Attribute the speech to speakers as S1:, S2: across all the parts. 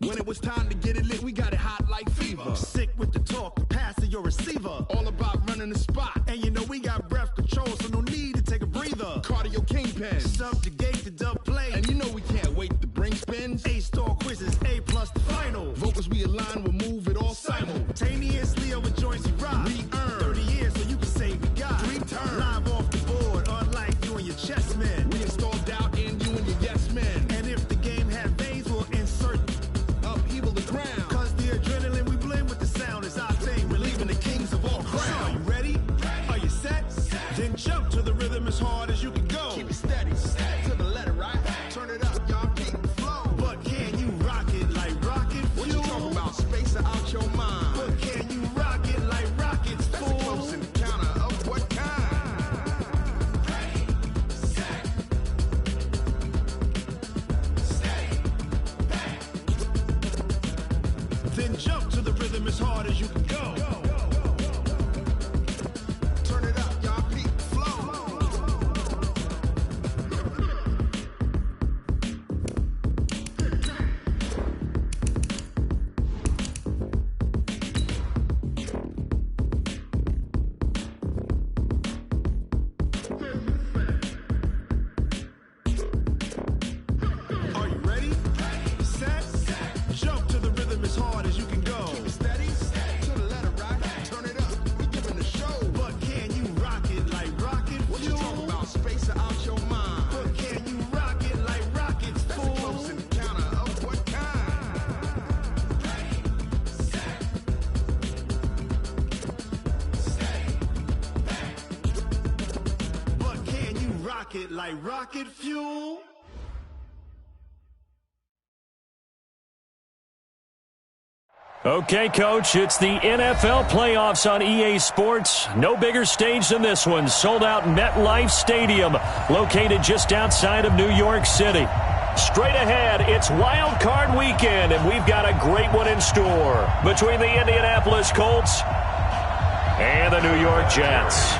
S1: When it was time to get it lit, we got it hot like fever.
S2: Sick with the talk, passing your receiver.
S1: All about running the spot.
S2: And you know we got breath control, so no need to take a breather.
S1: Cardio kingpin.
S2: Subjugate the dub play.
S1: And you know we can't wait to bring spins.
S2: A-star quizzes, A+ the final.
S1: Vocals we align, we'll move it all
S2: simultaneously over joints we rock.
S1: We earn
S2: 30 years, so you can say we got
S1: 3 turns.
S2: Live off the board, unlike you and your chess men.
S1: We install doubt in you and your yes men.
S2: And if the game had veins, we'll insert
S1: upheaval the ground.
S2: Cause the adrenaline we blend with the sound is our thing. We're leaving the kings of all crowns. So are you ready? Are you set? Then jump to the rhythm as hard as you can go.
S1: Keep it steady, to the letter, right? Turn it up, y'all keep the flow.
S2: But can you rock it like rocket fuel?
S1: What you talking about? Space it out your mind.
S2: But can you rock it like rockets,
S1: That's
S2: fool?
S1: a close encounter of what kind?
S3: Ready, set, steady, back.
S2: Then jump to the rhythm as hard as you can go.
S1: Turn it up, y'all keep the flow.
S2: Are you ready? Set, jump to the rhythm as hard as you can go.
S1: Steady, to the letter, right? Turn it up, we giving the show.
S2: But can you rock it like rocket
S1: What you
S2: fuel?
S1: talking about? Space it out your mind.
S2: But can you rock it like rockets,
S1: That's a
S2: fool?
S1: close encounter of what kind?
S3: Ready, set, steady, back.
S2: But can you rock it like rocket fuel?
S4: Okay, Coach, it's the NFL playoffs on EA Sports. No bigger stage than this one. Sold out MetLife Stadium, located just outside of New York City. Straight ahead, it's Wild Card Weekend, and we've got a great one in store between the Indianapolis Colts and the New York Jets.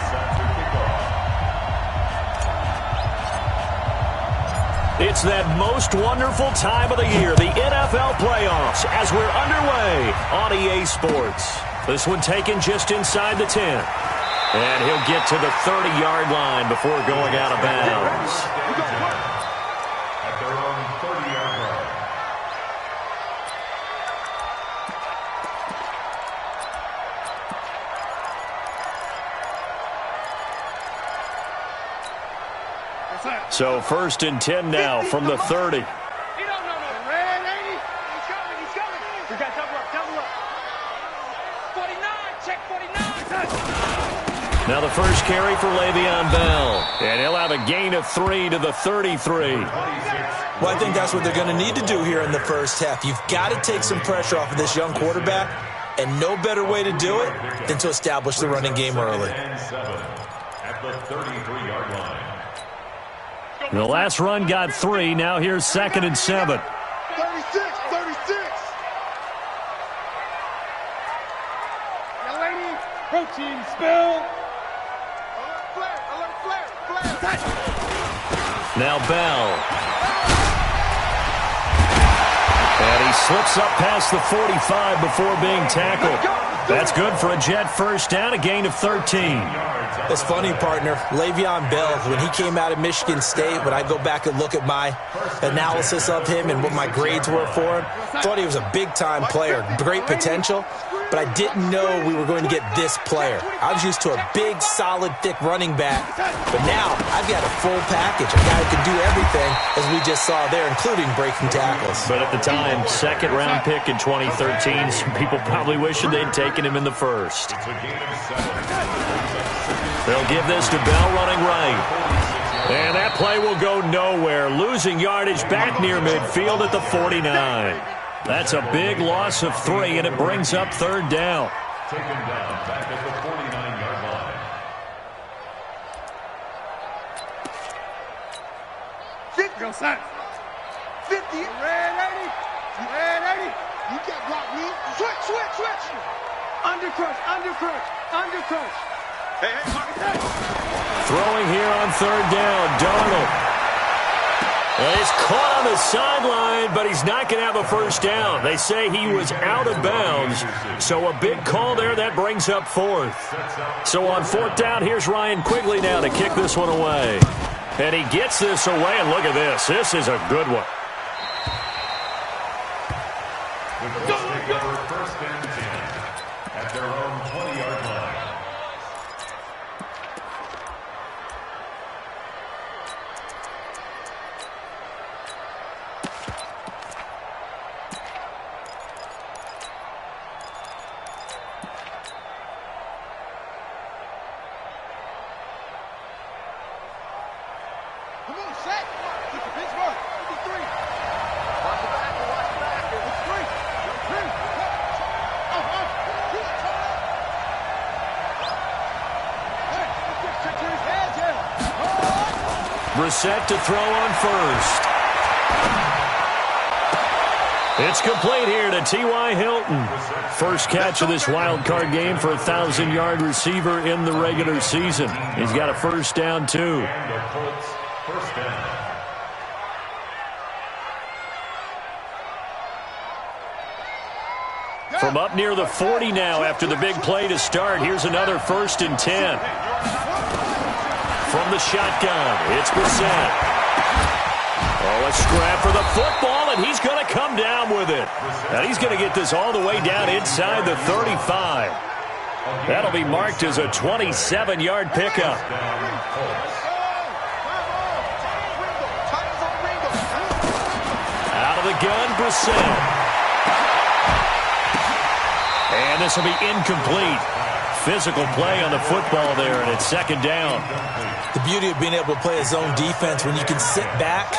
S4: It's that most wonderful time of the year, the NFL playoffs, as we're underway on EA Sports. This one taken just inside the 10. And he'll get to the 30-yard line before going out of bounds.
S5: At their own 30-yard line.
S4: So 1st and 10 now from the 30.
S6: He don't know no red, ain't he? He's coming, he's coming. We got double up, double up. 49, check 49.
S4: Now the first carry for Le'Veon Bell. And he'll have a gain of 3 to the 33.
S7: Well, I think that's what they're going to need to do here in the first half. You've got to take some pressure off of this young quarterback, and no better way to do it than to establish the running game early.
S5: At the 33-yard line.
S4: The last run got 3. Now here's 2nd and 7.
S1: 36, 36.
S6: Young lady, protein spill.
S1: Alert flare.
S4: Now Bell. And he slips up past the 45 before being tackled. That's good for a Jet first down, a gain of 13.
S7: It's funny, partner. Le'Veon Bell, when he came out of Michigan State, when I go back and look at my analysis of him and what my grades were for him, thought he was a big-time player, great potential, but I didn't know we were going to get this player. I was used to a big, solid, thick running back, but now I've got a full package, a guy who can do everything, as we just saw there, including breaking tackles.
S4: But at the time, 2nd-round pick in 2013, some people probably wishing they'd taken him in the first.
S5: It's a gain of 7.
S4: They'll give this to Bell running right. And that play will go nowhere, losing yardage back near midfield at the 49. That's a big loss of 3, and it brings up 3rd down.
S5: Taken down back at the 49-yard line.
S6: 50, go set. 50, red 80. Red 80. You can't block me. Switch. Undercrush. Hey,
S4: Throwing here on 3rd down, Darnold. And he's caught on the sideline, but he's not going to have a first down. They say he was out of bounds, so a big call there. That brings up fourth. So on fourth down, here's Ryan Quigley now to kick this one away. And he gets this away, and look at this. This is a good one.
S5: The Colts take over first and 10 at their own 20-yard line.
S6: Come on, set. Look at Pittsburgh. 53. Watch the back. Watch the back. It's three. Three. Check to his hands here.
S4: Brissett to throw on first. It's complete here to T.Y. Hilton. First catch of this wild card game for a 1,000-yard receiver in the regular season. He's got a first down, too.
S5: And the Colts first down.
S4: From up near the 40 now after the big play to start. Here's another first and 10. From the shotgun, it's Brissett. Oh, a scrap for the football, and he's going to come down with it. And he's going to get this all the way down inside the 35. That'll be marked as a 27-yard pickup. Out of the gun, Brissett. And this will be incomplete. Physical play on the football there, and it's second down.
S7: The beauty of being able to play a zone defense when you can sit back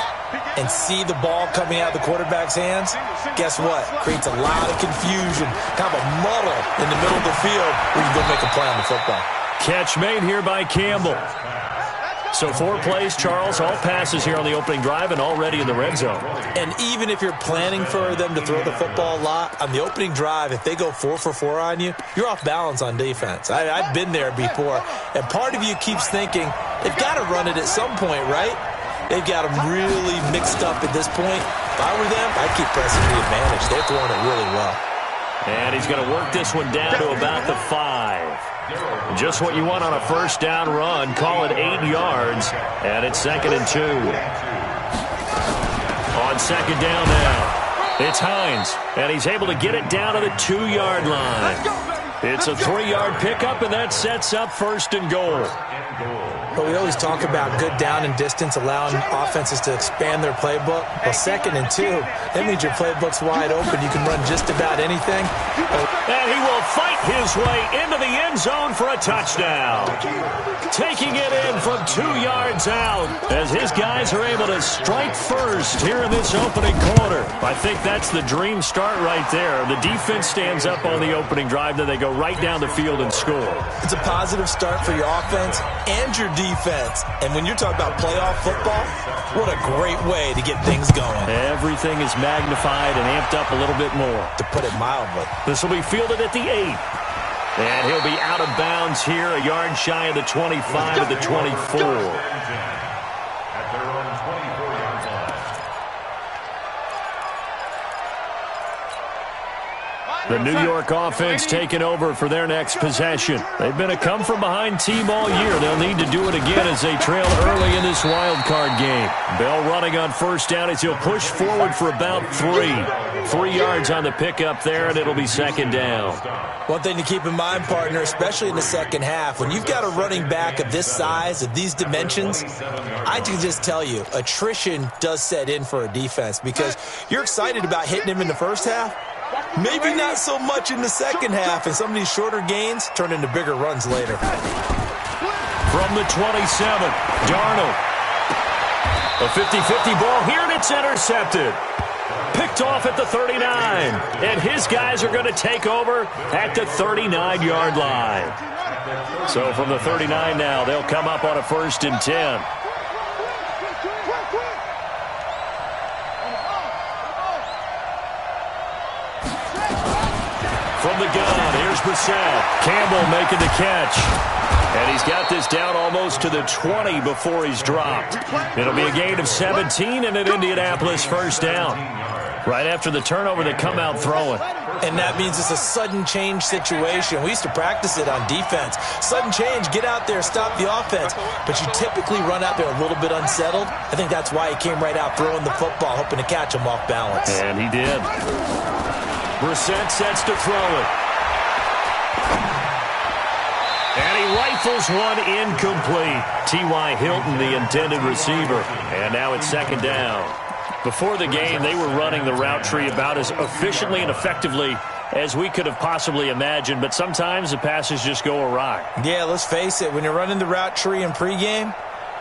S7: and see the ball coming out of the quarterback's hands, guess what? Creates a lot of confusion, kind of a muddle in the middle of the field where you go make a play on the football.
S4: Catch made here by Campbell. So 4 plays, Charles, all passes here on the opening drive and already in the red zone.
S7: And even if you're planning for them to throw the football a lot, on the opening drive, if they go 4 for 4 on you, you're off balance on defense. I've been there before, and part of you keeps thinking, they've got to run it at some point, right? They've got them really mixed up at this point. If I were them, I'd keep pressing the advantage. They're throwing it really well.
S4: And he's going to work this one down to about the 5. Just what you want on a first down run. Call it 8 yards, and it's second and 2. On second down now, it's Hines, and he's able to get it down to the 2-yard line. It's a 3-yard pickup, and that sets up first and goal.
S7: But we always talk about good down and distance, allowing offenses to expand their playbook. Well, second and 2, that means your playbook's wide open. You can run just about anything.
S4: And he will fight his way into the end zone for a touchdown. Taking it in from 2 yards out as his guys are able to strike first here in this opening quarter. I think that's the dream start right there. The defense stands up on the opening drive, then they go right down the field and score.
S7: It's a positive start for your offense and your defense. And when you're talking about playoff football, what a great way to get things going.
S4: Everything is magnified and amped up a little bit more.
S7: To put it mildly.
S4: This will be fielded at the 8. And he'll be out of bounds here, a yard shy of the 25 of the 24.
S5: At their own 24-yard line.
S4: The New York offense taking over for their next possession. They've been a come-from-behind team all year. They'll need to do it again as they trail early in this wild card game. Bell running on first down as he'll push forward for about 3. 3 yards on the pickup there, and it'll be second down.
S7: One thing to keep in mind, partner, especially in the second half, when you've got a running back of this size, of these dimensions, I can just tell you, attrition does set in for a defense because you're excited about hitting him in the first half. Maybe not so much in the second half, and some of these shorter gains turn into bigger runs later.
S4: From the 27, Darnold. A 50-50 ball here, and it's intercepted. Picked off at the 39, and his guys are going to take over at the 39-yard line. So from the 39 now, they'll come up on a first and 10. from the gun. Here's Brissett. Campbell making the catch. And he's got this down almost to the 20 before he's dropped. It'll be a gain of 17 and an Indianapolis first down. Right after the turnover, they come out throwing.
S7: And that means it's a sudden change situation. We used to practice it on defense. Sudden change, get out there, stop the offense. But you typically run out there a little bit unsettled. I think that's why he came right out throwing the football, hoping to catch him off balance.
S4: And he did. Brissett sets to throw it. And he rifles one incomplete. T.Y. Hilton, the intended receiver. And now it's second down. Before the game, they were running the route tree about as efficiently and effectively as we could have possibly imagined, but sometimes the passes just go awry.
S7: Yeah, let's face it. When you're running the route tree in pregame,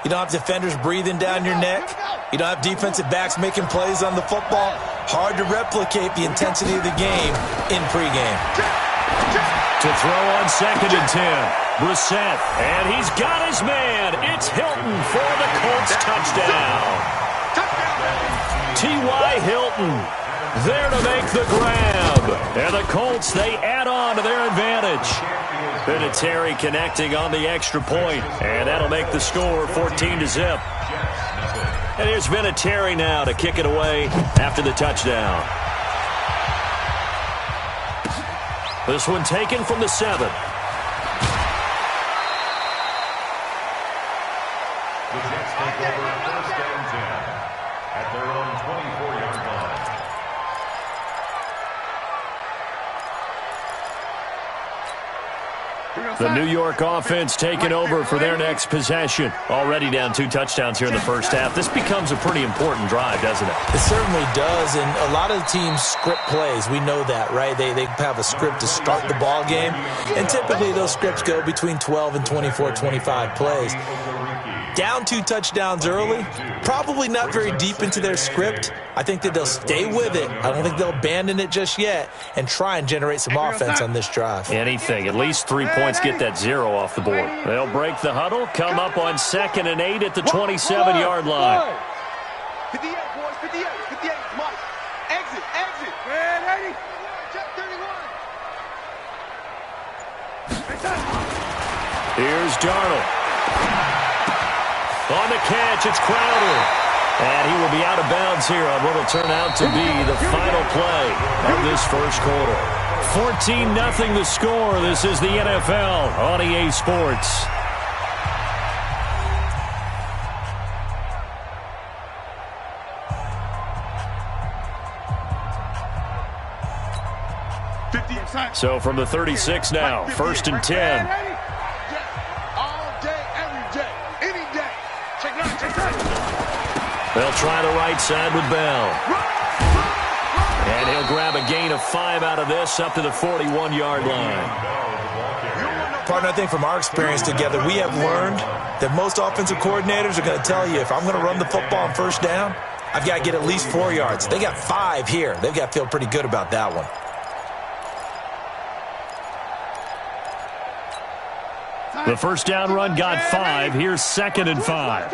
S7: you don't have defenders breathing down your neck. You don't have defensive backs making plays on the football. Hard to replicate the intensity of the game in pregame.
S4: To throw on 2nd and 10. Brissett, and he's got his man. It's Hilton for the Colts touchdown. T.Y. Hilton there to make the grab. And the Colts, they add on to their advantage. Vinatieri connecting on the extra point, and that'll make the score 14-0. And here's Vinatieri now to kick it away after the touchdown. This one taken from the 7.
S5: The Jets take over 1st and 10 at their own 24-yard line.
S4: The New York offense taking over for their next possession. Already down 2 touchdowns here in the first half. This becomes a pretty important drive, doesn't it?
S7: It certainly does, and a lot of the teams script plays. We know that, right? They have a script to start the ball game, and typically those scripts go between 12 and 24, 25 plays. Down 2 touchdowns early, probably not very deep into their script. I think that they'll stay with it. I don't think they'll abandon it just yet and try and generate some offense on this drive.
S4: Anything. At least 3 points, get that 0 off the board. They'll break the huddle, come up on 2nd and 8 at the 27-yard line.
S6: 58, boys, 58, 58, come on. Exit, exit. Red 80. Check 31.
S4: Here's Darnold. On the catch, it's Crowder. And he will be out of bounds here on what will turn out to be the final play of this first quarter. 14-0 the score. This is the NFL on EA Sports. So from the 36 now, 1st and 10. They'll try the right side with Bell. And he'll grab a gain of 5 out of this up to the 41-yard line.
S7: Partner, I think from our experience together, we have learned that most offensive coordinators are going to tell you, if I'm going to run the football on 1st down, I've got to get at least 4 yards. They got 5 here. They've got to feel pretty good about that one.
S4: The 1st down run got 5. Here's 2nd and 5.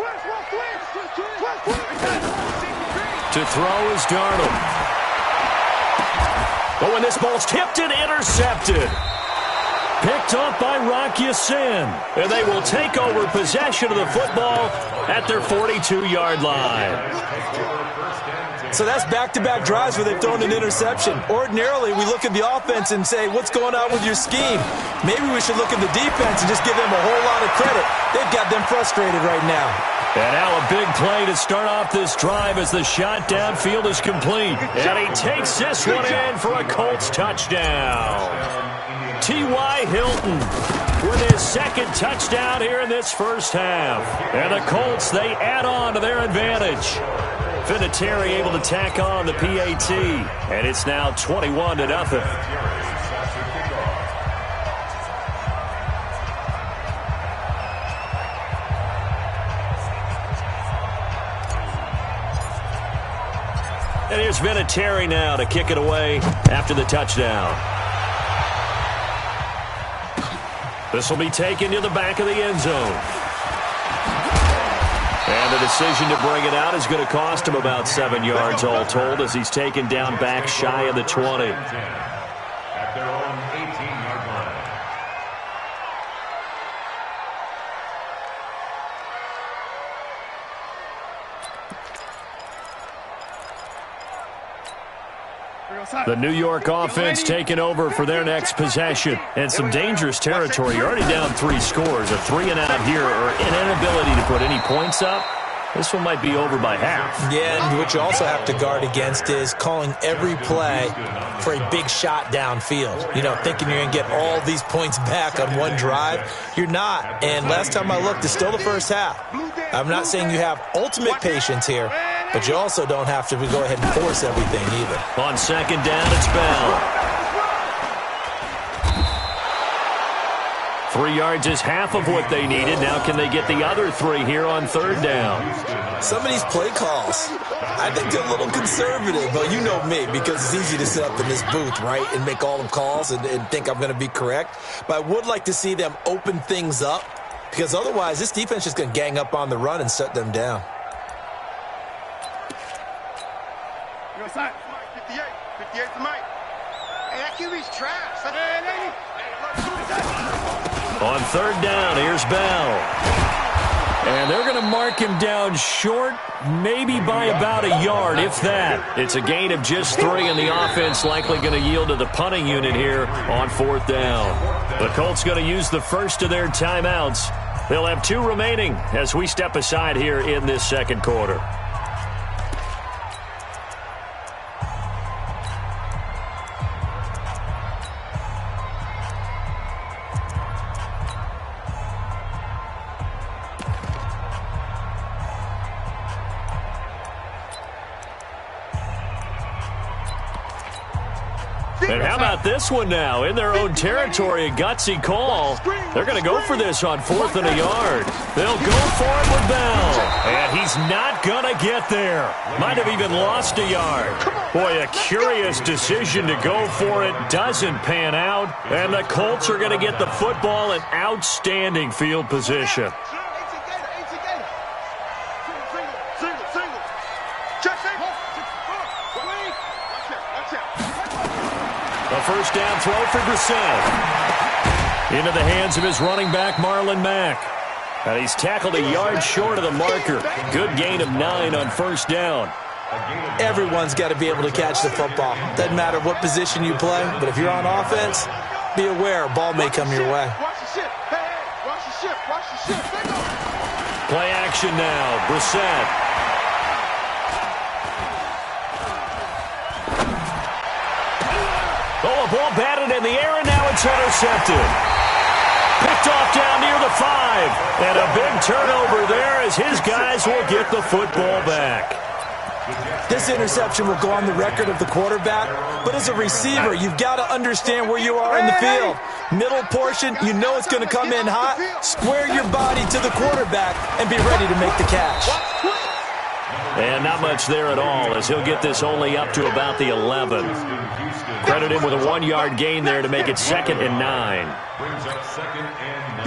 S4: To throw is Darnold. Oh, and this ball's tipped and intercepted. Picked off by Rock Ya-Sin. And they will take over possession of the football at their 42-yard line.
S7: So that's back-to-back drives where they've thrown an interception. Ordinarily, we look at the offense and say, what's going on with your scheme? Maybe we should look at the defense and just give them a whole lot of credit. They've got them frustrated right now.
S4: And now a big play to start off this drive as the shot downfield is complete. And he takes this one in for a Colts touchdown. T.Y. Hilton with his 2nd touchdown here in this first half. And the Colts, they add on to their advantage. Vinatieri able to tack on the PAT. And it's now 21-0. And here's Vinatieri now to kick it away after the touchdown. This will be taken to the back of the end zone. And the decision to bring it out is going to cost him about 7 yards all told as he's taken down back shy of the 20.
S5: At their own
S4: The New York offense taking over for their next possession. And some dangerous territory. You're already down 3 scores. A 3-and-out here or an inability to put any points up. This one might be over by half.
S7: Yeah, and what you also have to guard against is calling every play for a big shot downfield. You know, thinking you're going to get all these points back on one drive. You're not. And last time I looked, it's still the first half. I'm not saying you have ultimate patience here, but you also don't have to go ahead and force everything either.
S4: On second down, it's Bell. 3 yards is half of what they needed. Now can they get the other 3 here on third down?
S7: Some of these play calls, I think they're a little conservative, but you know me, because it's easy to sit up in this booth, right, and make all the calls and think I'm going to be correct. But I would like to see them open things up, because otherwise this defense is going to gang up on the run and shut them down.
S6: 58 to Mike. Hey, that QB's trash.
S4: On third down, here's Bell. And they're going to mark him down short, maybe by about a yard, if that. It's a gain of just 3, and the offense likely going to yield to the punting unit here on fourth down. The Colts going to use the first of their timeouts. They'll have 2 remaining as we step aside here in this second quarter. And how about this one now? In their own territory, a gutsy call. They're going to go for this on 4th and a yard. They'll go for it with Bell. And he's not going to get there. Might have even lost a yard. Boy, a curious decision to go for it. Doesn't pan out. And the Colts are going to get the football in outstanding field position. A first down throw for Brissett. Into the hands of his running back, Marlon Mack. And he's tackled a yard short of the marker. Good gain of 9 on first down.
S7: Everyone's got to be able to catch the football. Doesn't matter what position you play, but if you're on offense, be aware a ball may come your way.
S4: Play action now. Brissett. Oh, a ball batted in the air, and now it's intercepted. Picked off down near the 5. And a big turnover there as his guys will get the football back.
S7: This interception will go on the record of the quarterback, but as a receiver, you've got to understand where you are in the field. Middle portion, you know it's going to come in hot. Square your body to the quarterback and be ready to make the catch.
S4: And not much there at all, as he'll get this only up to about the 11. Credit him with a 1-yard gain there to make it 2nd and 9.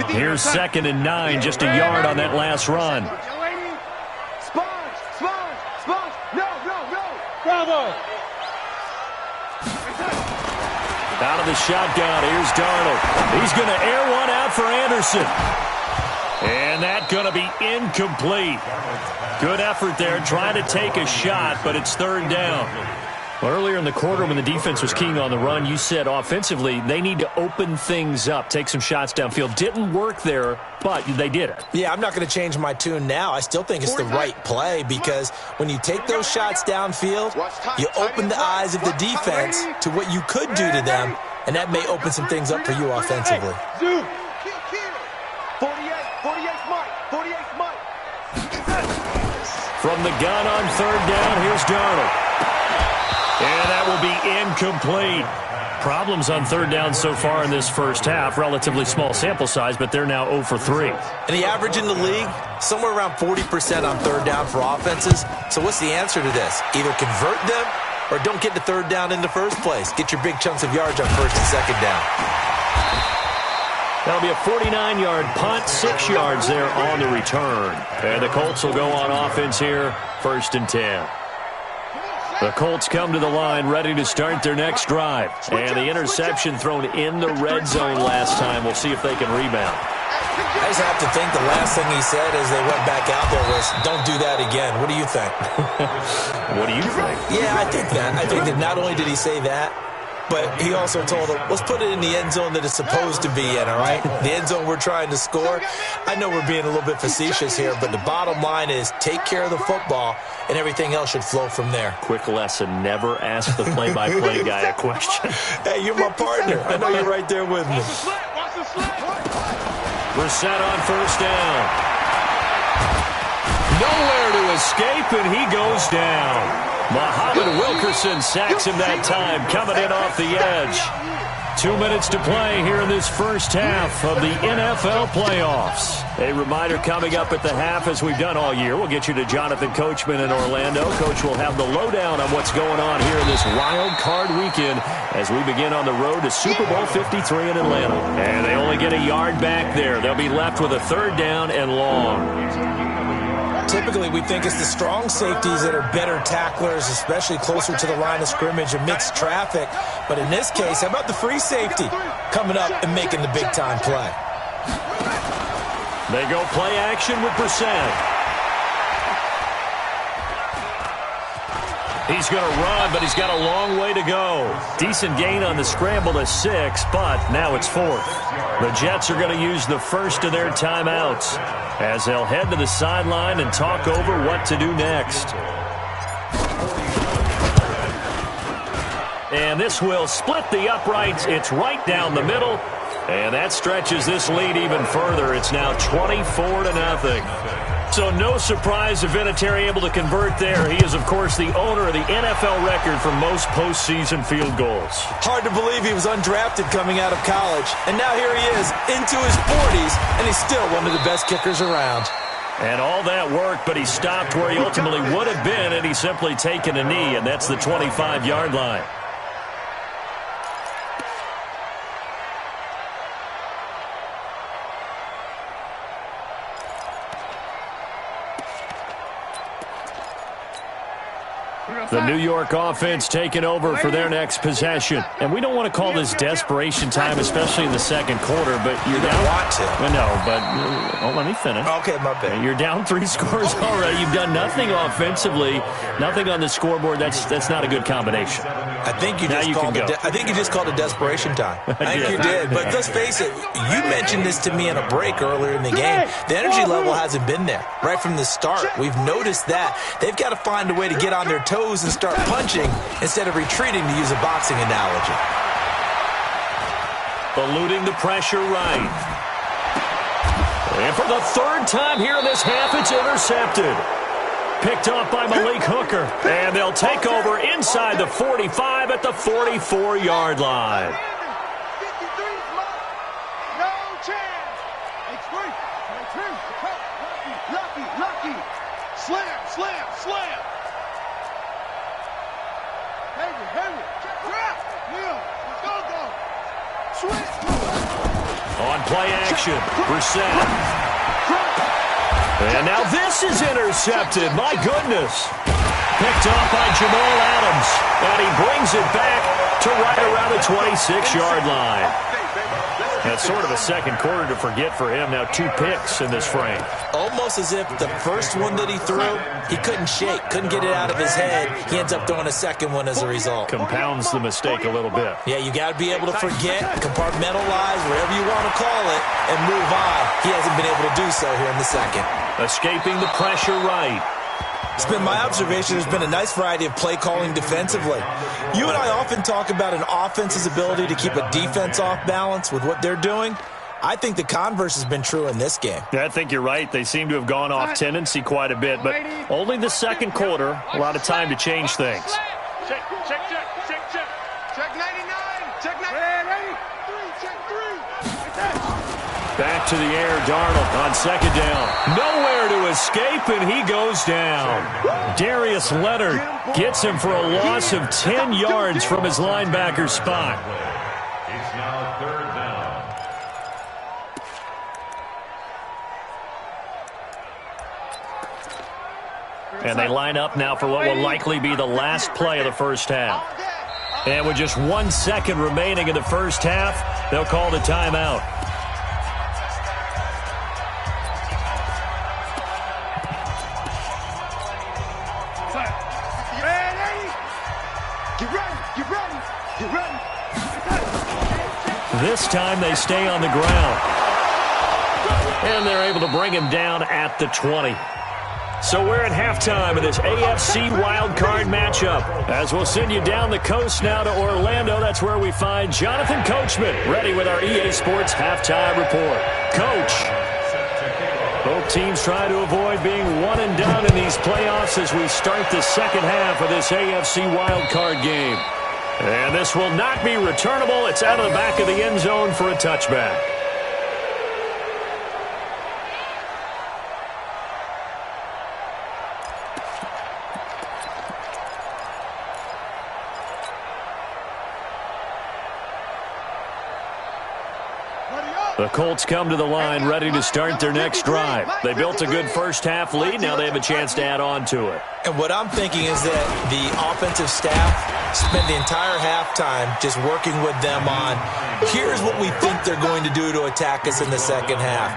S4: Here's 2nd and 9, just a yard on that last run. Out of the shotgun, here's Darnold. He's going to air one out for Anderson. And that's going to be incomplete. Good effort there, trying to take a shot, but it's 3rd down. Well, earlier in the quarter when the defense was keying on the run, you said offensively they need to open things up, take some shots downfield. Didn't work there, but they did it.
S7: Yeah, I'm not going to change my tune now. I still think it's the right play because when you take those shots downfield, you open the eyes of the defense to what you could do to them, and that may open some things up for you offensively.
S6: 48 Mike.
S4: From the gun on 3rd down, here's Darnold. And that will be incomplete. Problems on 3rd down so far in this first half. Relatively small sample size, but they're now 0 for 3.
S7: And the average in the league, somewhere around 40% on 3rd down for offenses. So what's the answer to this? Either convert them or don't get to 3rd down in the first place. Get your big chunks of yards on 1st and 2nd down.
S4: That'll be a 49-yard punt, 6 yards there on the return. And the Colts will go on offense here, 1st and 10. The Colts come to the line ready to start their next drive. And the interception thrown in the red zone last time. We'll see if they can rebound.
S7: I just have to think the last thing he said as they went back out there was, don't do that again. What do you think?
S4: What do you think?
S7: Yeah, I think that. I think that not only did he say that, but he also told him, let's put it in the end zone that it's supposed to be in, all right? The end zone we're trying to score. I know we're being a little bit facetious here, but the bottom line is take care of the football, and everything else should flow from there.
S4: Quick lesson, never ask the play-by-play guy a question.
S7: Hey, you're my partner. I know you're right there with me.
S4: Brissett on first down. Nowhere to escape, and he goes down. Muhammad Wilkerson sacks him that time, coming in off the edge. 2 minutes to play here in this first half of the NFL playoffs. A reminder coming up at the half, as we've done all year, we'll get you to Jonathan Coachman in Orlando. Coach will have the lowdown on what's going on here in this wild card weekend as we begin on the road to Super Bowl 53 in Atlanta. And they only get a yard back there. They'll be left with a third down and long.
S7: Typically, we think it's the strong safeties that are better tacklers, especially closer to the line of scrimmage amidst traffic. But in this case, how about the free safety coming up and making the big-time play?
S4: They go play action with Brissett. He's going to run, but he's got a long way to go. Decent gain on the scramble to 6, but now it's 4th. The Jets are going to use the first of their timeouts as they'll head to the sideline and talk over what to do next. And this will split the uprights. It's right down the middle, and that stretches this lead even further. It's now 24-0. So no surprise if Vinatieri able to convert there. He is, of course, the owner of the NFL record for most postseason field goals.
S7: Hard to believe he was undrafted coming out of college. And now here he is into his 40s, and he's still one of the best kickers around.
S4: And all that work, but he stopped where he ultimately would have been, and he's simply taken a knee, and that's the 25-yard line. The New York offense taking over for their next possession. And we don't want to call this desperation time, especially in the second quarter, but you're down.
S7: You want to.
S4: No, but let me finish.
S7: Okay, my bad.
S4: You're down 3 scores already. You've done nothing offensively, nothing on the scoreboard. That's not a good combination.
S7: I think you just called it desperation time. I think you did. But let's face it, you mentioned this to me in a break earlier in the game. The energy level hasn't been there right from the start. We've noticed that. They've got to find a way to get on their toes and start punching instead of retreating, to use a boxing analogy.
S4: Eluding the pressure right. And for the third time here in this half, it's intercepted. Picked off by Malik Hooker. And they'll take over inside the 45 at the 44-yard line.
S6: No chance. Lucky. Slam. Heavy. Drop. Go. Switch.
S4: On play action, Brissett. And now this is intercepted. My goodness. Picked off by Jamal Adams. And he brings it back to right around the 26-yard line. That's sort of a second quarter to forget for him. Now 2 picks in this frame.
S7: Almost as if the first one that he threw, he couldn't get it out of his head. He ends up throwing a second one as a result.
S4: Compounds the mistake a little bit.
S7: Yeah, you got to be able to forget, compartmentalize, whatever you want to call it, and move on. He hasn't been able to do so here in the second.
S4: Escaping the pressure right.
S7: It's been my observation there's been a nice variety of play calling defensively. You and I often talk about an offense's ability to keep a defense off balance with what they're doing. I think the converse has been true in this game.
S4: Yeah, I think you're right. They seem to have gone off tendency quite a bit, but only the second quarter, a lot of time to change things.
S6: Check 99. Check 99. Check 3.
S4: Back to the air, Darnold on second down. Nowhere to escape, and he goes down. Darius Leonard gets him for a loss of 10 yards from his linebacker spot.
S5: It's now third down.
S4: And they line up now for what will likely be the last play of the first half. And with just 1 second remaining in the first half, they'll call the timeout.
S6: Get ready. Get ready. Get ready.
S4: This time they stay on the ground. And they're able to bring him down at the 20. So we're at halftime of this AFC wildcard matchup. As we'll send you down the coast now to Orlando, that's where we find Jonathan Coachman, ready with our EA Sports halftime report. Coach, both teams try to avoid being one and done in these playoffs as we start the second half of this AFC wildcard game. And this will not be returnable. It's out of the back of the end zone for a touchback. The Colts come to the line ready to start their next drive. They built a good first-half lead. Now they have a chance to add on to it.
S7: And what I'm thinking is that the offensive staff spent the entire halftime just working with them on, here's what we think they're going to do to attack us in the second half.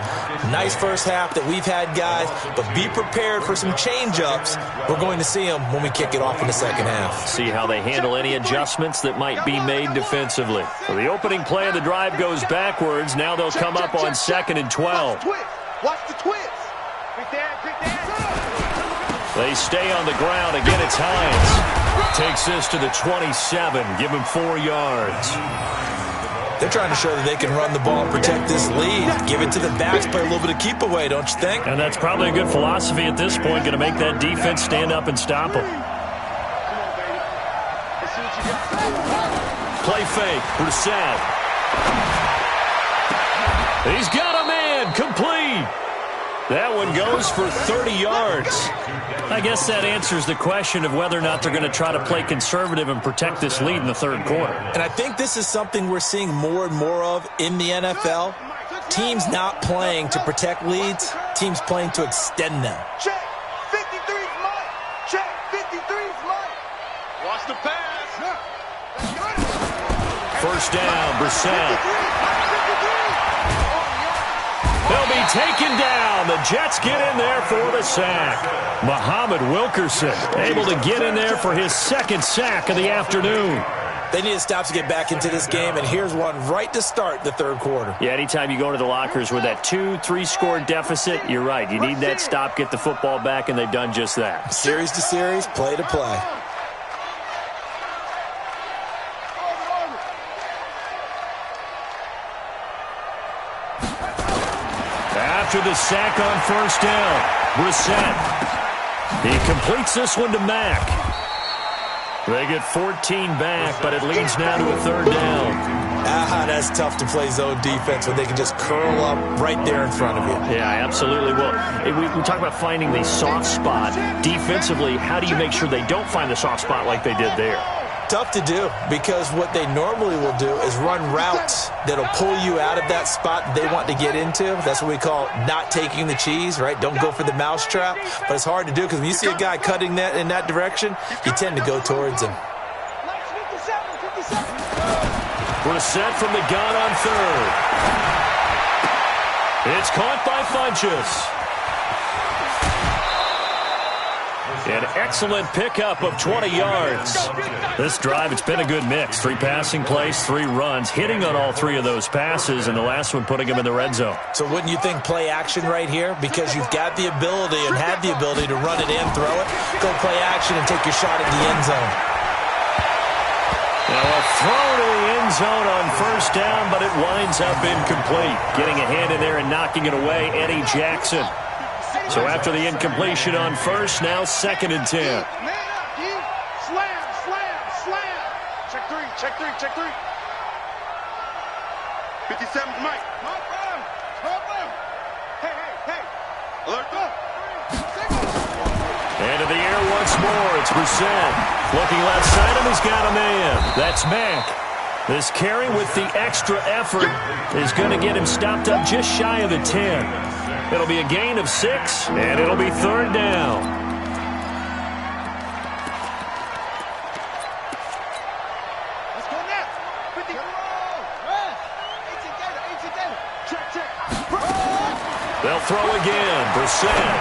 S7: Nice first half that we've had, guys, but be prepared for some change-ups. We're going to see them when we kick it off in the second half.
S4: See how they handle any adjustments that might be made defensively. So the opening play of the drive goes backwards. Now they'll come up on 2nd and 12.
S6: Watch the twist. Quick that.
S4: They stay on the ground. Again, it's Hines. Takes this to the 27. Give him 4 yards.
S7: They're trying to show that they can run the ball and protect this lead. Give it to the backs, play a little bit of keep away, don't you think?
S4: And that's probably a good philosophy at this point. Going to make that defense stand up and stop them. Play fake. Brissett. He's got a man. Complete. That one goes for 30 yards. I guess that answers the question of whether or not they're going to try to play conservative and protect this lead in the third quarter.
S7: And I think this is something we're seeing more and more of in the NFL. Teams not playing to protect leads, teams playing to extend them.
S6: Check. 53's mine. Check. 53's mine. Watch the pass.
S4: First down, Brissett. They'll be taken down. The Jets get in there for the sack. Muhammad Wilkerson able to get in there for his second sack of the afternoon.
S7: They need to stop to get back into this game, and here's one right to start the third quarter.
S4: Yeah, anytime you go to the lockers with that 2-3 score deficit, you're right. You need that stop, get the football back, and they've done just that.
S7: Series to series, play to play.
S4: After the sack on first down, Brissett. He completes this one to Mack. They get 14 back, but it leads now to a third down.
S7: That's tough to play zone defense when they can just curl up right there in front of you.
S4: Yeah, absolutely. Well, we talk about finding the soft spot. Defensively, how do you make sure they don't find the soft spot like they did there?
S7: Tough to do, because what they normally will do is run routes that'll pull you out of that spot they want to get into. That's what we call not taking the cheese, right? Don't go for the mousetrap. But it's hard to do because when you see a guy cutting that in that direction, you tend to go towards him.
S4: Brissett from the gun on third. It's caught by Funchess. An excellent pickup of 20 yards. This drive, it's been a good mix. 3 passing plays, 3 runs, hitting on all 3 of those passes, and the last one putting him in the red zone.
S7: So wouldn't you think play action right here? Because you've got the ability and have the ability to run it in, throw it, go play action and take your shot at the end zone.
S4: Now a throw to the end zone on first down, but it winds up incomplete. Getting a hand in there and knocking it away, Eddie Jackson. So after the incompletion on first, now 2nd and 10.
S6: Man up, slam. Check three. 57's Mike. Hey. Alert up.
S4: And in the air once more, it's Brissett. Looking left side of him, he's got a man. That's Mack. This carry with the extra effort is going to get him stopped up just shy of the 10. It'll be a gain of 6, and it'll be third down.
S6: Let's go now. 50.
S4: They'll throw again. Brissett.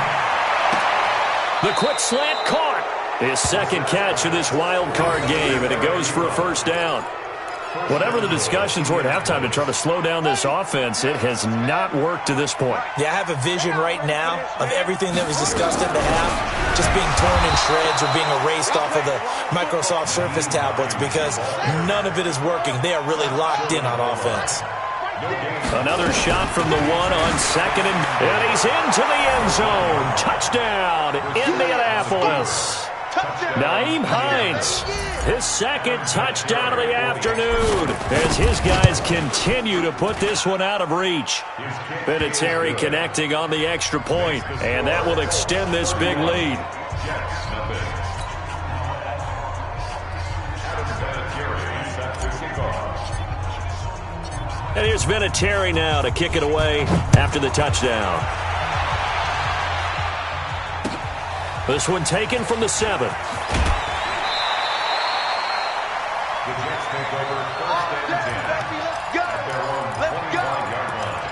S4: The quick slant caught. His second catch of this wild card game, and it goes for a first down. Whatever the discussions were at halftime to try to slow down this offense, it has not worked to this point.
S7: Yeah, I have a vision right now of everything that was discussed at the half just being torn in shreds or being erased off of the Microsoft Surface tablets because none of it is working. They are really locked in on offense.
S4: Another shot from the one on second, and he's into the end zone. Touchdown, Indianapolis. Nyheim Hines, his second touchdown of the afternoon as his guys continue to put this one out of reach. Vinatieri connecting on the extra point, and that will extend this big lead. And here's Vinatieri now to kick it away after the touchdown. This one taken from the 7.
S5: The Jets take over first and 10 at their own 25-yard line.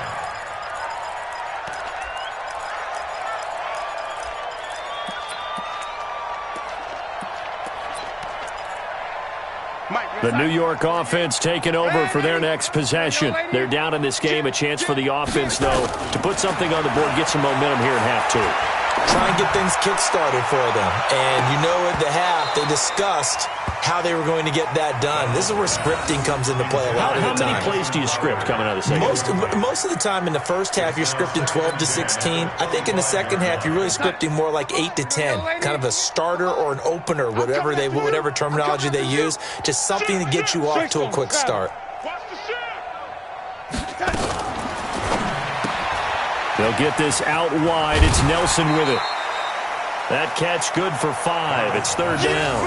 S4: The New York offense taking over for their next possession. They're down in this game. A chance for the offense, though, to put something on the board, get some momentum here in half 2.
S7: Try and get things kick-started for them. And you know at the half, they discussed how they were going to get that done. This is where scripting comes into play a lot of the time.
S4: How many plays do you script coming out of the second half?
S7: Most of the time in the first half, you're scripting 12 to 16. I think in the second half, you're really scripting more like 8 to 10. Kind of a starter or an opener, whatever terminology they use. Just something to get you off to a quick start.
S4: They'll get this out wide. It's Nelson with it. That catch good for 5. It's third down.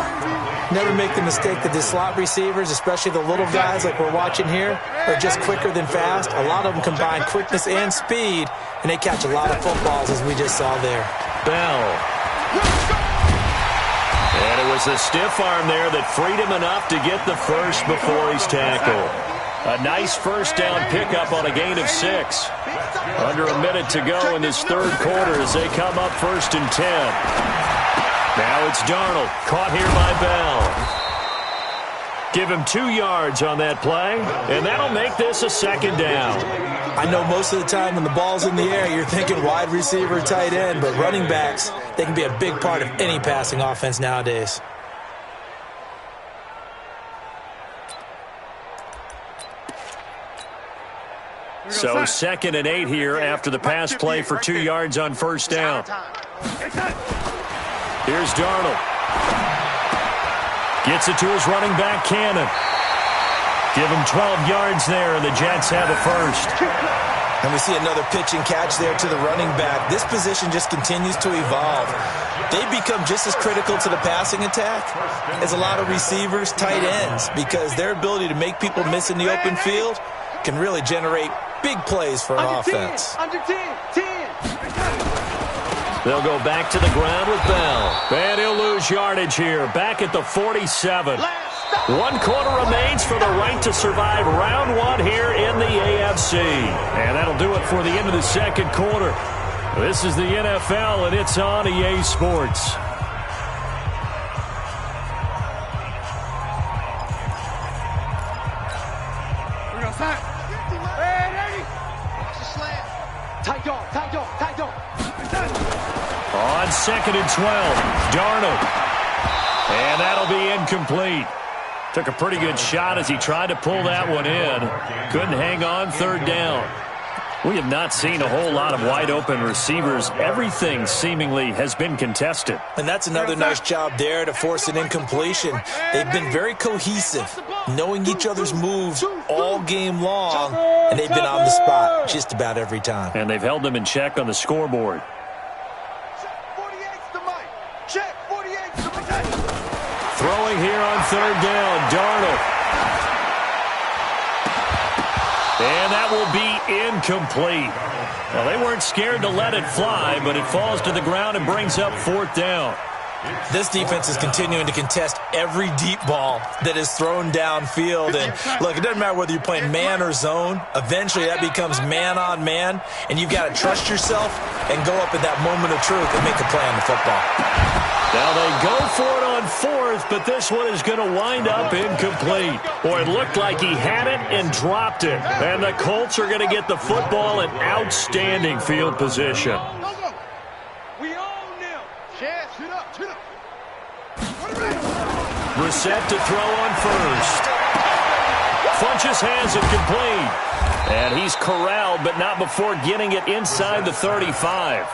S7: Never make the mistake that the slot receivers, especially the little guys like we're watching here, are just quicker than fast. A lot of them combine quickness and speed, and they catch a lot of footballs, as we just saw there.
S4: Bell. And it was a stiff arm there that freed him enough to get the first before he's tackled. A nice first down pickup on a gain of 6. Under a minute to go in this third quarter as they come up first and 10. Now it's Darnold, caught here by Bell. Give him 2 yards on that play, and that'll make this a second down.
S7: I know most of the time when the ball's in the air, you're thinking wide receiver, tight end, but running backs, they can be a big part of any passing offense nowadays.
S4: So 2nd and 8 here after the pass play for 2 yards on first down. Here's Darnold. Gets it to his running back, Cannon. Give him 12 yards there, and the Jets have a first.
S7: And we see another pitch and catch there to the running back. This position just continues to evolve. They become just as critical to the passing attack as a lot of receivers, tight ends, because their ability to make people miss in the open field can really generate big plays for an offense.
S6: Under 10.
S4: They'll go back to the ground with Bell. And he'll lose yardage here, back at the 47. 1 quarter remains for the right to survive round 1 here in the AFC. And that'll do it for the end of the second quarter. This is the NFL, and it's on EA Sports. On 2nd and 12, Darnold. And that'll be incomplete. Took a pretty good shot as he tried to pull that one in. Couldn't hang on, third down. We have not seen a whole lot of wide-open receivers. Everything seemingly has been contested.
S7: And that's another nice job there to force an incompletion. They've been very cohesive, knowing each other's moves all game long, and they've been on the spot just about every time.
S4: And they've held them in check on the scoreboard. Throwing here on third down, Darnold. And that will be incomplete. Well, they weren't scared to let it fly, but it falls to the ground and brings up 4th down.
S7: This defense is continuing to contest every deep ball that is thrown downfield. And look, it doesn't matter whether you're playing man or zone. Eventually that becomes man on man, and you've got to trust yourself and go up at that moment of truth and make a play on the football.
S4: Now they go for it on fourth, but this one is going to wind up incomplete. Boy, it looked like he had it and dropped it. And the Colts are going to get the football in outstanding field position.
S6: We own them. Chad, shoot up, shoot up.
S4: Brissett to throw on first. Funches has it complete. And he's corralled, but not before getting it inside the 35.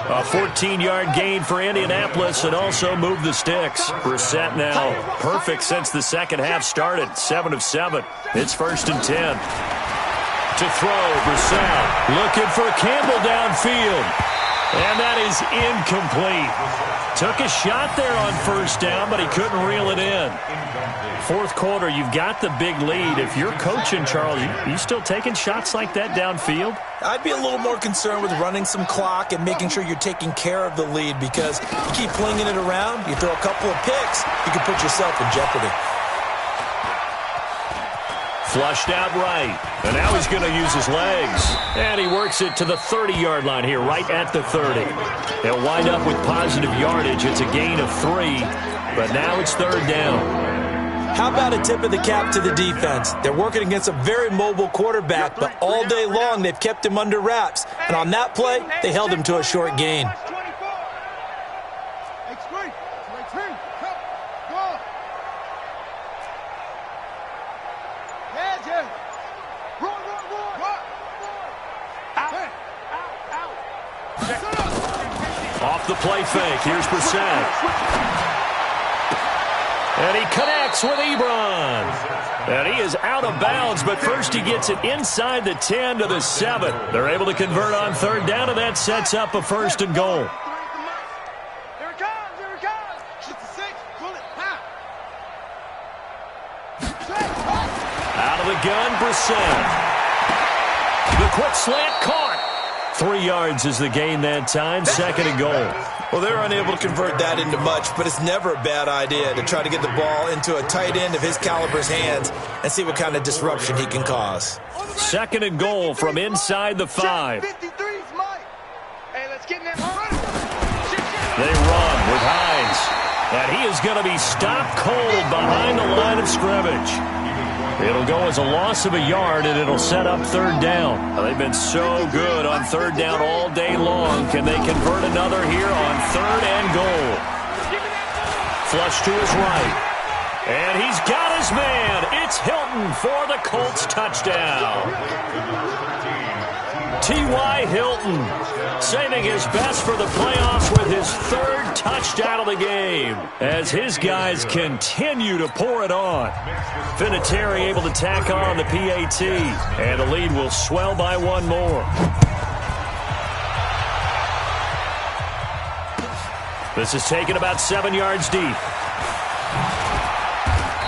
S4: A 14-yard gain for Indianapolis and also moved the sticks. Brissett now perfect since the second half started. 7 of 7. It's 1st and 10. To throw, Brissett looking for Campbell downfield. And that is incomplete. Took a shot there on first down, but he couldn't reel it in. Fourth quarter, you've got the big lead. If you're coaching, Charles, you still taking shots like that downfield?
S7: I'd be a little more concerned with running some clock and making sure you're taking care of the lead, because you keep flinging it around, you throw a couple of picks, you can put yourself in jeopardy.
S4: Flushed out right, and now he's going to use his legs. And he works it to the 30-yard line here, right at the 30. He'll wind up with positive yardage. It's a gain of 3, but now it's 3rd down.
S7: How about a tip of the cap to the defense? They're working against a very mobile quarterback, but all day long they've kept him under wraps. And on that play, they held him to a short gain.
S4: Off the play fake, here's Brissett. And he connects with Ebron. And he is out of bounds, but first he gets it inside the 10 to the 7. They're able to convert on 3rd down, and that sets up a 1st and goal.
S6: Here it comes, here it comes. Shoot the 6, pull it,
S4: Out of the gun, Brissett. The quick slant caught. 3 yards is the gain that time, 2nd and goal.
S7: Well, they're unable to convert that into much, but it's never a bad idea to try to get the ball into a tight end of his caliber's hands and see what kind of disruption he can cause.
S4: 2nd and goal from inside the 5.
S6: Hey, let's get in that run.
S4: They run with Hines. And he is going to be stopped cold behind the line of scrimmage. It'll go as a loss of a yard, and it'll set up 3rd down. They've been so good on 3rd down all day long. Can they convert another here on 3rd and goal? Flush to his right. And he's got his man. It's Hilton for the Colts touchdown. T.Y. Hilton saving his best for the playoffs with his 3rd touchdown of the game as his guys continue to pour it on. Vinatieri able to tack on the PAT, and the lead will swell by 1 more. This is taken about 7 yards deep.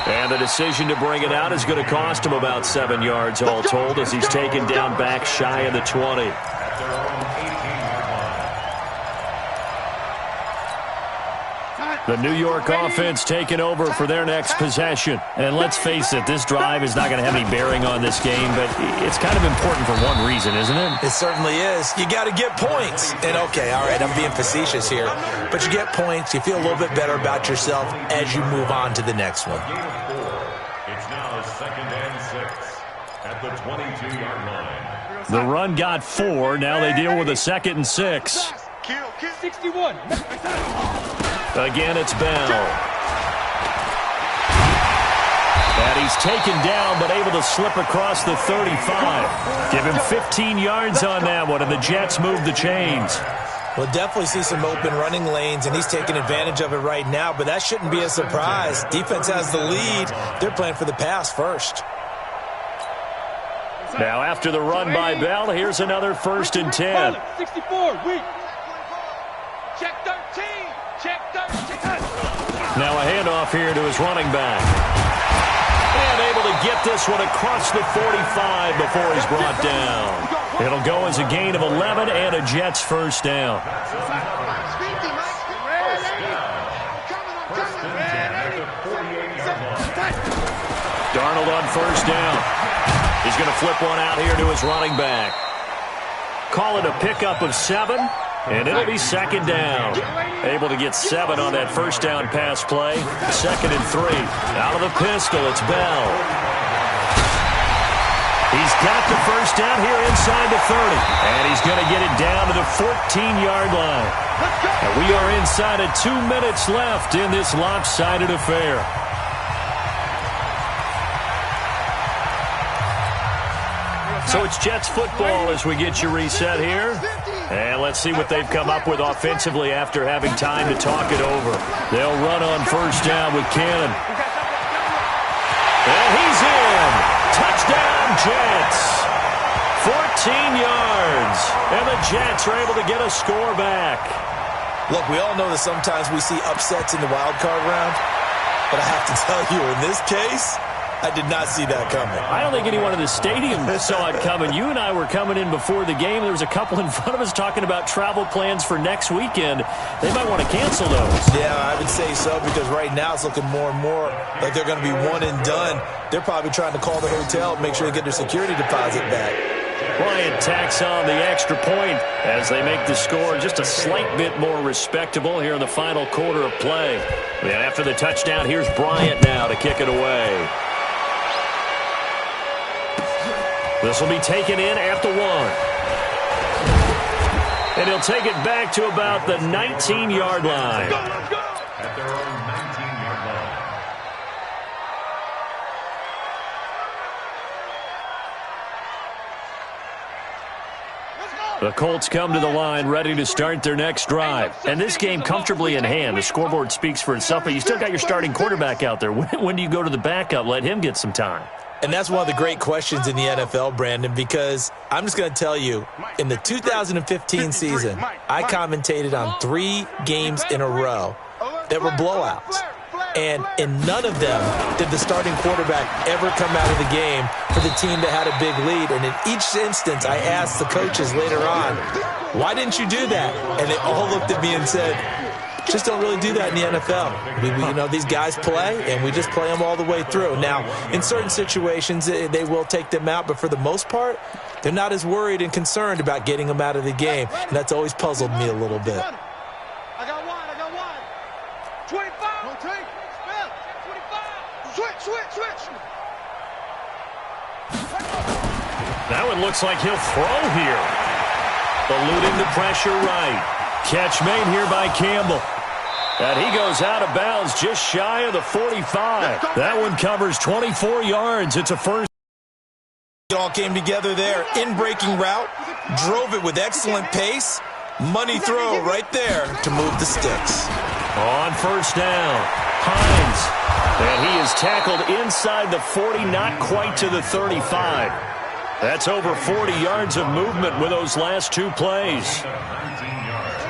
S4: And the decision to bring it out is going to cost him about 7 yards all told, as he's taken down back shy of the 20. The New York offense taking over for their next possession. And let's face it, this drive is not going to have any bearing on this game, but it's kind of important for one reason, isn't it?
S7: It certainly is. You got to get points. And okay, all right, I'm being facetious here, but you get points, you feel a little bit better about yourself as you move on to the next one.
S5: It's now 2nd and 6 at the 22-yard line.
S4: The run got 4. Now they deal with a 2nd and 6.
S6: Kill 61.
S4: Again, it's Bell. And he's taken down, but able to slip across the 35. Give him 15 yards on that one, and the Jets move the chains.
S7: We'll definitely see some open running lanes, and he's taking advantage of it right now, but that shouldn't be a surprise. Defense has the lead. They're playing for the pass first.
S4: Now, after the run by Bell, here's another 1st and 10.
S6: 64, weak. Check 13. Check 13.
S4: Now a handoff here to his running back. And able to get this one across the 45 before he's brought down. It'll go as a gain of 11 and a Jets 1st down. Darnold on 1st down. He's going to flip one out here to his running back. Call it a pickup of 7. And it'll be second down. Able to get 7 on that first down pass play. 2nd and 3. Out of the pistol, it's Bell. He's got the first down here inside the 30. And he's going to get it down to the 14-yard line. And we are inside of 2 minutes left in this lopsided affair. So it's Jets football as we get you reset here. And let's see what they've come up with offensively after having time to talk it over. They'll run on first down with Cannon. And he's in. Touchdown, Jets. 14 yards. And the Jets are able to get a score back.
S7: Look, we all know that sometimes we see upsets in the wild card round. But I have to tell you, in this case, I did not see that coming.
S4: I don't think anyone in the stadium saw it coming. You and I were coming in before the game. There was a couple in front of us talking about travel plans for next weekend. They might want to cancel those. Yeah,
S7: I would say so, because right now it's looking more and more like they're going to be one and done. They're probably trying to call the hotel, make sure they get their security deposit back.
S4: Bryant tacks on the extra point as they make the score just a slight bit more respectable here in the final quarter of play. And after the touchdown, here's Bryant now to kick it away. This will be taken in at the 1. And he'll take it back to about the 19-yard line.
S5: At their own 19-yard line.
S4: The Colts come to the line ready to start their next drive. And this game comfortably in hand. The scoreboard speaks for itself, but you still got your starting quarterback out there. When do you go to the backup? Let him get some time.
S7: And that's one of the great questions in the NFL, Brandon, because I'm just going to tell you, in the 2015 season, I commentated on 3 games in a row that were blowouts. And in none of them did the starting quarterback ever come out of the game for the team that had a big lead. And in each instance, I asked the coaches later on, why didn't you do that? And they all looked at me and said, just don't really do that in the NFL. These guys play, and we just play them all the way through. Now, in certain situations, they will take them out, but for the most part, they're not as worried and concerned about getting them out of the game, and that's always puzzled me a little bit.
S6: I got one. 25. Don't take. 25. Switch.
S4: That one looks like he'll throw here. Eluding the pressure right. Catch made here by Campbell. And he goes out of bounds just shy of the 45. That one covers 24 yards. It's a first.
S7: It all came together there. In-breaking route. Drove it with excellent pace. Money throw right there to move the sticks.
S4: On first down, Hines. And he is tackled inside the 40, not quite to the 35. That's over 40 yards of movement with those last 2 plays.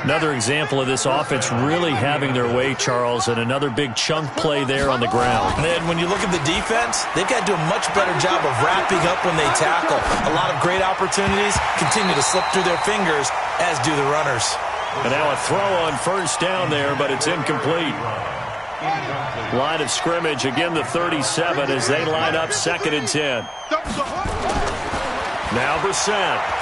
S4: Another example of this offense really having their way, Charles, and another big chunk play there on the ground.
S7: And then when you look at the defense, they've got to do a much better job of wrapping up when they tackle. A lot of great opportunities continue to slip through their fingers, as do the runners.
S4: And now a throw on first down there, but it's incomplete. Line of scrimmage, again the 37 as they line up 2nd and 10. Now Brissett.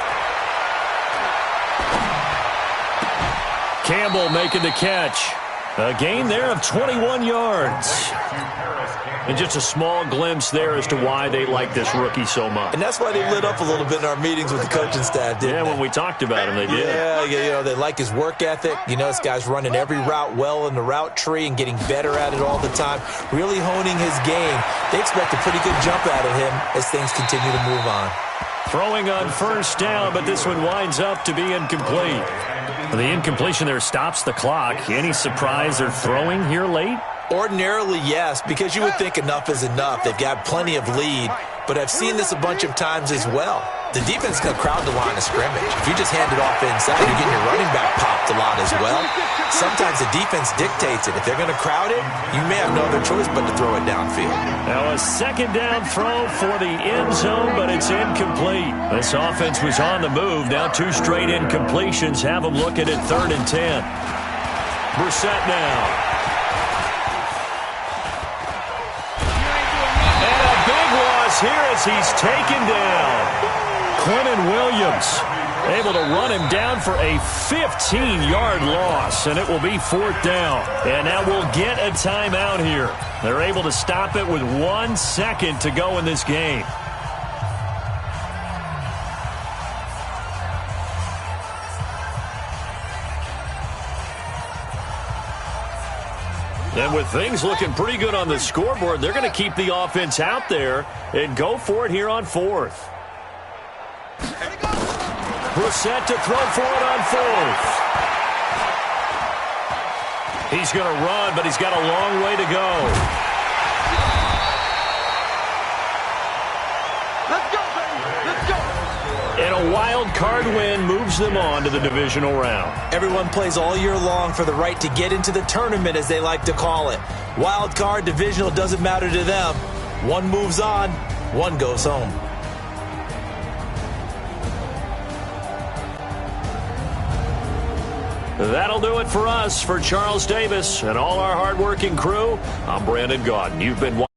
S4: Campbell making the catch. A gain there of 21 yards. And just a small glimpse there as to why they like this rookie so much.
S7: And that's why they lit up a little bit in our meetings with the coaching staff, didn't they?
S4: Yeah, when we talked about him, they did.
S7: Yeah, they like his work ethic. This guy's running every route well in the route tree and getting better at it all the time, really honing his game. They expect a pretty good jump out of him as things continue to move on.
S4: Throwing on first down, but this one winds up to be incomplete. The incompletion there stops the clock. Any surprise they're throwing here late?
S7: Ordinarily, yes, because you would think enough is enough. They've got plenty of lead, but I've seen this a bunch of times as well. The defense can crowd the line of scrimmage. If you just hand it off inside, you're getting your running back popped a lot as well. Sometimes the defense dictates it. If they're going to crowd it, you may have no other choice but to throw it downfield.
S4: Now a 2nd down throw for the end zone, but it's incomplete. This offense was on the move. Now 2 straight incompletions have them looking at 3rd and 10. Brissett now. Here as he's taken down. Quentin Williams Able to run him down for a 15-yard loss, and it will be 4th down. And now we'll get a timeout here. They're able to stop it with 1 second to go in this game. And with things looking pretty good on the scoreboard, they're going to keep the offense out there and go for it here on 4th. Brissett to throw for it on 4th. He's going to run, but he's got a long way to go.
S6: Let's go, baby. Let's go.
S4: And a wild card win moves them on to the divisional round.
S7: Everyone plays all year long for the right to get into the tournament, as they like to call it. Wild card, divisional, doesn't matter to them. One moves on, one goes home.
S4: That'll do it for us. For Charles Davis and all our hardworking crew, I'm Brandon Gaudin. You've been watching.